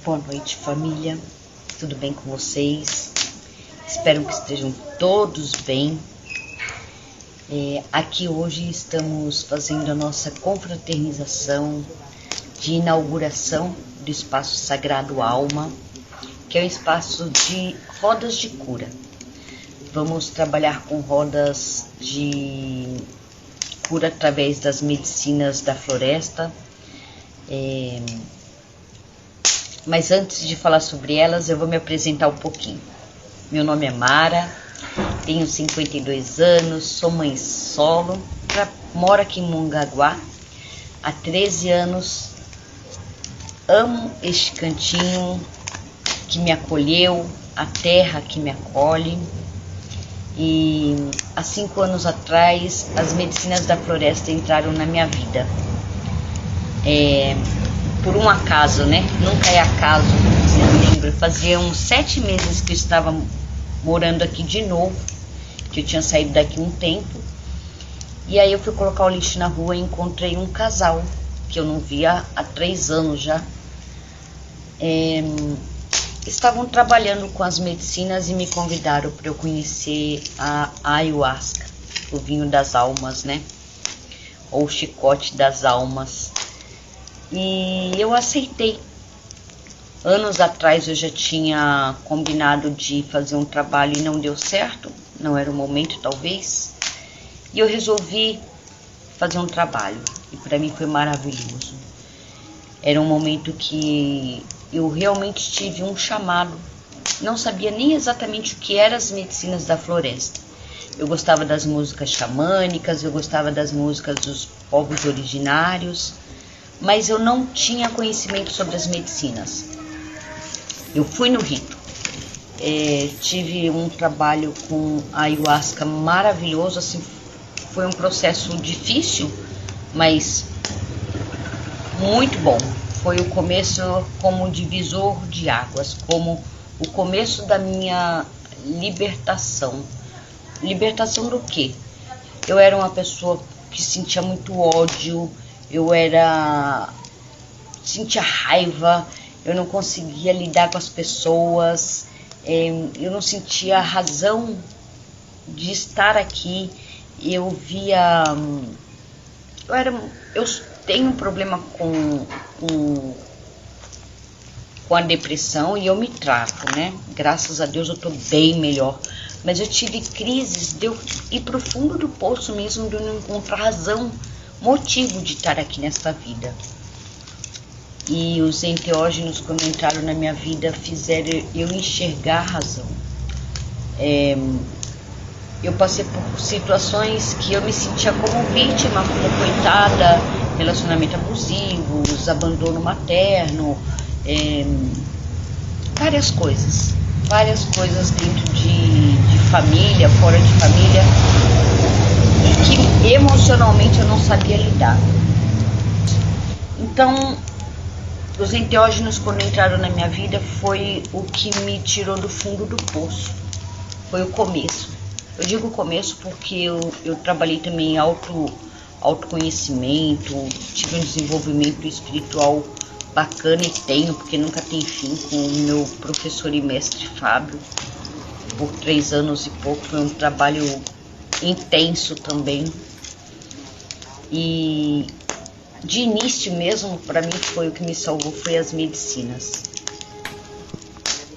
Boa noite, família. Tudo bem com vocês? Espero que estejam todos bem. Aqui hoje estamos fazendo a nossa confraternização de inauguração do Espaço Sagrado Alma, que é um espaço de rodas de cura. Vamos trabalhar com rodas de cura através das medicinas da floresta. Mas antes de falar sobre elas, eu vou me apresentar um pouquinho. Meu nome é Mara, tenho 52 anos, sou mãe solo, moro aqui em Mongaguá há 13 anos. Amo este cantinho que me acolheu, a terra que me acolhe. E há 5 anos atrás, as medicinas da floresta entraram na minha vida. Por um acaso, né? Nunca é acaso, eu lembro. Fazia uns 7 meses que eu estava morando aqui de novo, que eu tinha saído daqui um tempo. E aí eu fui colocar o lixo na rua e encontrei um casal que eu não via há 3 anos já. Estavam trabalhando com as medicinas e me convidaram para eu conhecer a ayahuasca, o vinho das almas, né? Ou o chicote das almas. E eu aceitei. Anos atrás eu já tinha combinado de fazer um trabalho e não deu certo, não era o momento talvez. E eu resolvi fazer um trabalho e para mim foi maravilhoso. Era um momento que eu realmente tive um chamado. Não sabia nem exatamente o que eram as medicinas da floresta. Eu gostava das músicas xamânicas, eu gostava das músicas dos povos originários, mas eu não tinha conhecimento sobre as medicinas. Eu fui no rito, tive um trabalho com a ayahuasca maravilhoso, assim, foi um processo difícil, mas muito bom. Foi o começo como divisor de águas, como o começo da minha libertação. Libertação do quê? Eu era uma pessoa que sentia muito ódio, sentia raiva, eu não conseguia lidar com as pessoas, eu não sentia a razão de estar aqui. Eu tenho um problema com a depressão e eu me trato, né? Graças a Deus eu tô bem melhor. Mas eu tive crises de eu ir pro fundo do poço mesmo, de eu não encontrar razão, motivo de estar aqui nesta vida. E os enteógenos, quando entraram na minha vida, fizeram eu enxergar a razão. Eu passei por situações que eu me sentia como vítima, como coitada, relacionamento abusivo, abandono materno, várias coisas dentro de família, fora de família, e que emocionalmente eu não sabia lidar. Então, os enteógenos, quando entraram na minha vida, foi o que me tirou do fundo do poço, foi o começo. Eu digo começo porque eu trabalhei também em autoconhecimento, tive um desenvolvimento espiritual bacana e tenho, porque nunca tem fim, com o meu professor e mestre Fábio, por 3 anos e pouco. Foi um trabalho intenso também. E de início mesmo, para mim, foi o que me salvou, foi as medicinas.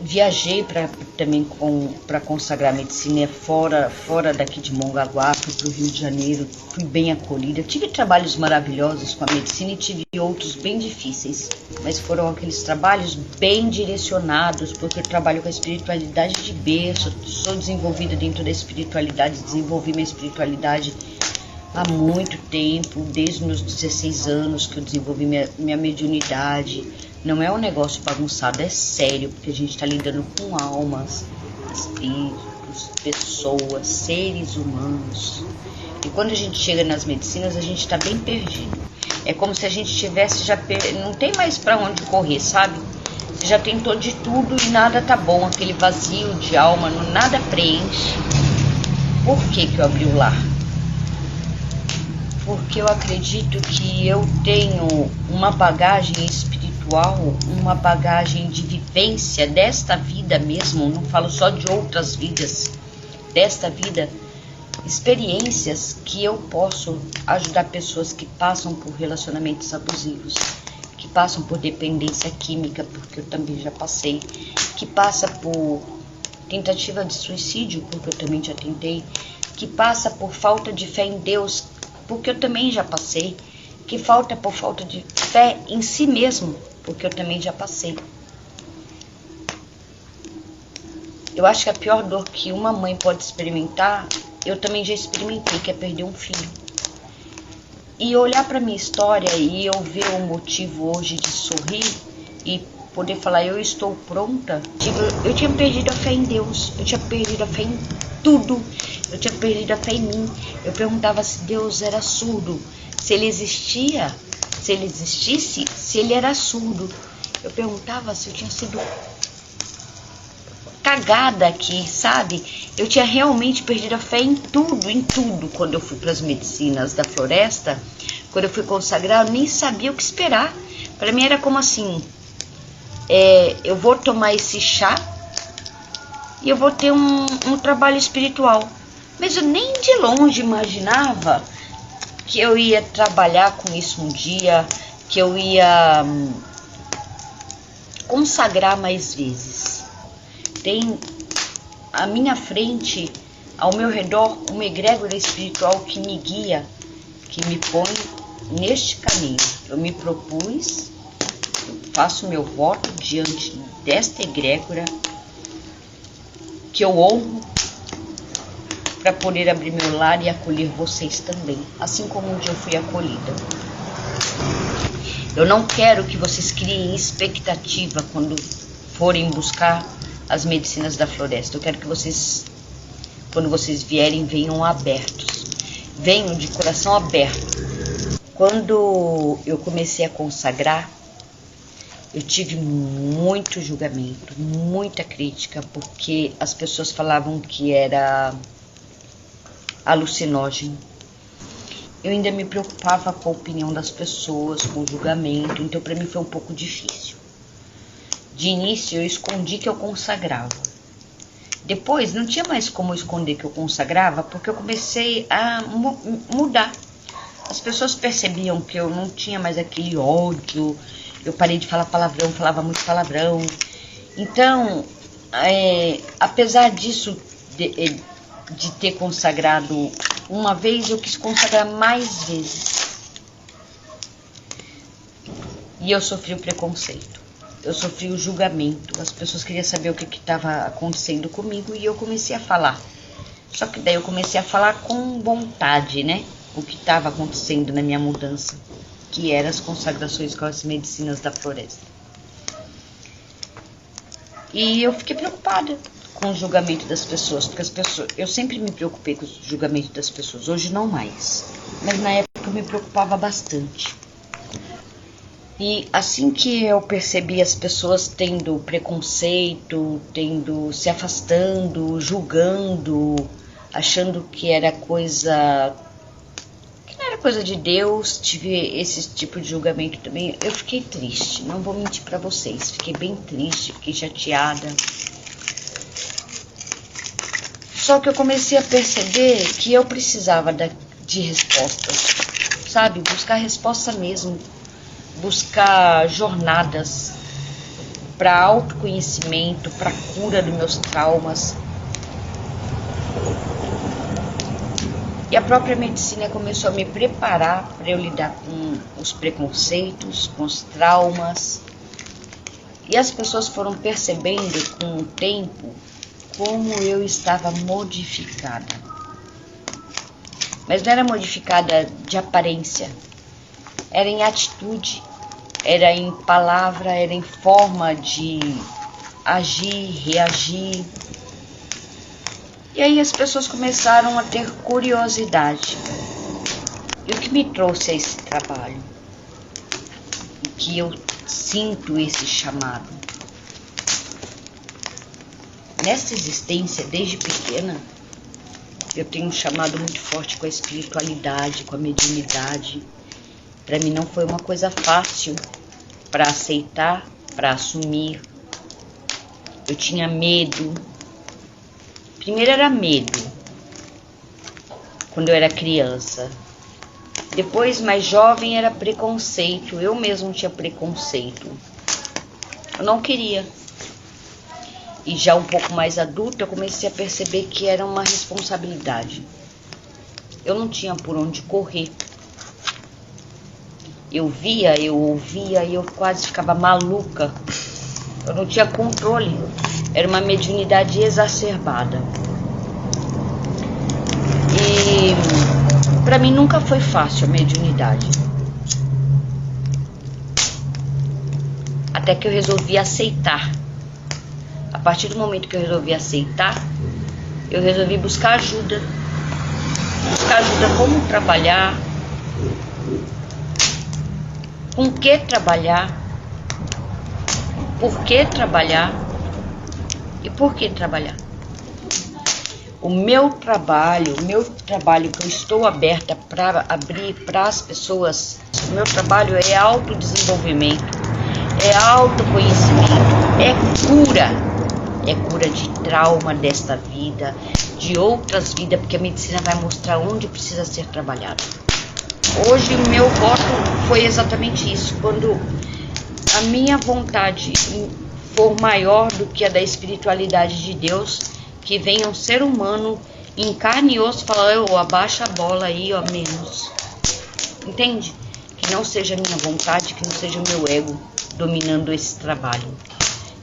Viajei também para consagrar medicina fora daqui de Mongaguá, fui para o Rio de Janeiro, fui bem acolhida. Tive trabalhos maravilhosos com a medicina e tive outros bem difíceis, mas foram aqueles trabalhos bem direcionados, porque eu trabalho com a espiritualidade de berço, sou desenvolvida dentro da espiritualidade, desenvolvi minha espiritualidade há muito tempo, desde os meus 16 anos que eu desenvolvi minha mediunidade. Não é um negócio bagunçado, é sério, porque a gente está lidando com almas, espíritos, pessoas, seres humanos. E quando a gente chega nas medicinas, a gente está bem perdido. É como se a gente tivesse não tem mais para onde correr, sabe? Você já tentou de tudo e nada tá bom, aquele vazio de alma, nada preenche. Por que eu abri o lar? Porque eu acredito que eu tenho uma bagagem espiritual espiritual, uma bagagem de vivência desta vida mesmo, não falo só de outras vidas, desta vida, experiências que eu posso ajudar pessoas que passam por relacionamentos abusivos, que passam por dependência química, porque eu também já passei, que passa por tentativa de suicídio, porque eu também já tentei, que passa por falta de fé em Deus, porque eu também já passei, que falta por falta de fé em si mesmo, porque eu também já passei. Eu acho que a pior dor que uma mãe pode experimentar, eu também já experimentei, que é perder um filho. E olhar para minha história e eu ver o motivo hoje de sorrir e poder falar, eu estou pronta. Eu tinha perdido a fé em Deus, eu tinha perdido a fé em tudo, eu tinha perdido a fé em mim. Eu perguntava se Deus era surdo, se ele existia, se ele existisse, se ele era surdo. Eu perguntava se eu tinha sido cagada aqui, sabe? Eu tinha realmente perdido a fé em tudo, quando eu fui para as medicinas da floresta, quando eu fui consagrar, eu nem sabia o que esperar. Para mim era como assim, eu vou tomar esse chá e eu vou ter um trabalho espiritual. Mas eu nem de longe imaginava que eu ia trabalhar com isso um dia, que eu ia consagrar mais vezes. Tem à minha frente, ao meu redor, uma egrégora espiritual que me guia, que me põe neste caminho. Eu me propus, eu faço meu voto diante desta egrégora, que eu honro, para poder abrir meu lar e acolher vocês também, assim como um dia eu fui acolhida. Eu não quero que vocês criem expectativa quando forem buscar as medicinas da floresta. Eu quero que vocês, quando vocês vierem, venham abertos, venham de coração aberto. Quando eu comecei a consagrar, eu tive muito julgamento, muita crítica, porque as pessoas falavam que era alucinógeno. Eu ainda me preocupava com a opinião das pessoas, com o julgamento, então para mim foi um pouco difícil. De início eu escondi que eu consagrava. Depois não tinha mais como esconder que eu consagrava, porque eu comecei a mudar. As pessoas percebiam que eu não tinha mais aquele ódio, eu parei de falar palavrão, falava muito palavrão. Então, apesar disso, de ter consagrado uma vez, eu quis consagrar mais vezes. E eu sofri o preconceito. Eu sofri o julgamento, as pessoas queriam saber o que estava acontecendo comigo e eu comecei a falar. Só que daí eu comecei a falar com vontade, né? O que estava acontecendo na minha mudança, que eram as consagrações com as medicinas da floresta. E eu fiquei preocupada com o julgamento das pessoas, porque eu sempre me preocupei com o julgamento das pessoas, hoje não mais. Mas na época eu me preocupava bastante. E assim que eu percebi as pessoas tendo preconceito, se afastando, julgando, achando que era coisa, que não era coisa de Deus, tive esse tipo de julgamento também, eu fiquei triste, não vou mentir pra vocês, fiquei bem triste, fiquei chateada. Só que eu comecei a perceber que eu precisava de respostas, sabe, buscar resposta mesmo. Buscar jornadas para autoconhecimento, para cura dos meus traumas. E a própria medicina começou a me preparar para eu lidar com os preconceitos, com os traumas. E as pessoas foram percebendo com o tempo como eu estava modificada. Mas não era modificada de aparência. Era em atitude, era em palavra, era em forma de agir, reagir. E aí as pessoas começaram a ter curiosidade. E o que me trouxe a esse trabalho? E que eu sinto esse chamado. Nessa existência, desde pequena, eu tenho um chamado muito forte com a espiritualidade, com a mediunidade. Para mim não foi uma coisa fácil para aceitar, para assumir. Eu tinha medo. Primeiro era medo, quando eu era criança. Depois, mais jovem, era preconceito. Eu mesmo tinha preconceito. Eu não queria. E já um pouco mais adulta, eu comecei a perceber que era uma responsabilidade. Eu não tinha por onde correr. Eu via, eu ouvia e eu quase ficava maluca. Eu não tinha controle. Era uma mediunidade exacerbada. E para mim nunca foi fácil a mediunidade. Até que eu resolvi aceitar. A partir do momento que eu resolvi aceitar, eu resolvi buscar ajuda. Buscar ajuda como trabalhar, com que trabalhar, por que trabalhar e por que trabalhar. O meu trabalho que eu estou aberta para abrir para as pessoas, o meu trabalho é autodesenvolvimento, é autoconhecimento, é cura de trauma desta vida, de outras vidas, porque a medicina vai mostrar onde precisa ser trabalhado. Hoje o meu voto foi exatamente isso. Quando a minha vontade for maior do que a da espiritualidade de Deus, que venha um ser humano em carne e osso falar: eu abaixa a bola aí, ó, menos. Entende? Que não seja a minha vontade, que não seja o meu ego dominando esse trabalho.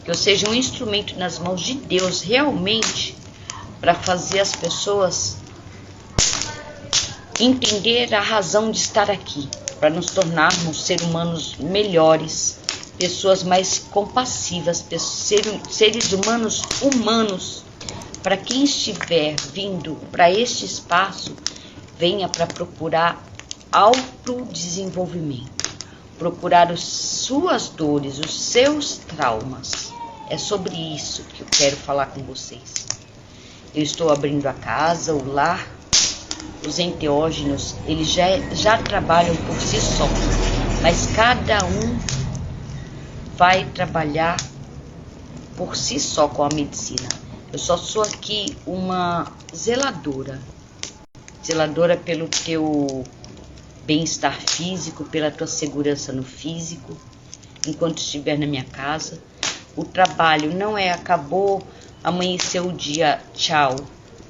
Que eu seja um instrumento nas mãos de Deus realmente para fazer as pessoas entender a razão de estar aqui, para nos tornarmos seres humanos melhores, pessoas mais compassivas, seres humanos, para quem estiver vindo para este espaço, venha para procurar autodesenvolvimento, procurar as suas dores, os seus traumas. É sobre isso que eu quero falar com vocês. Eu estou abrindo a casa, o lar. Os enteógenos, eles já trabalham por si só, mas cada um vai trabalhar por si só com a medicina. Eu só sou aqui uma zeladora pelo teu bem-estar físico, pela tua segurança no físico, enquanto estiver na minha casa. O trabalho não é acabou, amanheceu o dia, tchau.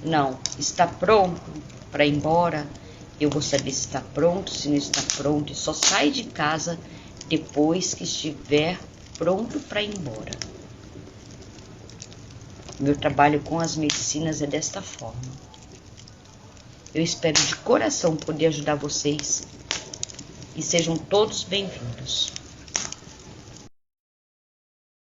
Não, está pronto para ir embora. Eu vou saber se está pronto, se não está pronto, e só sai de casa depois que estiver pronto para ir embora. Meu trabalho com as medicinas é desta forma. Eu espero de coração poder ajudar vocês e sejam todos bem-vindos.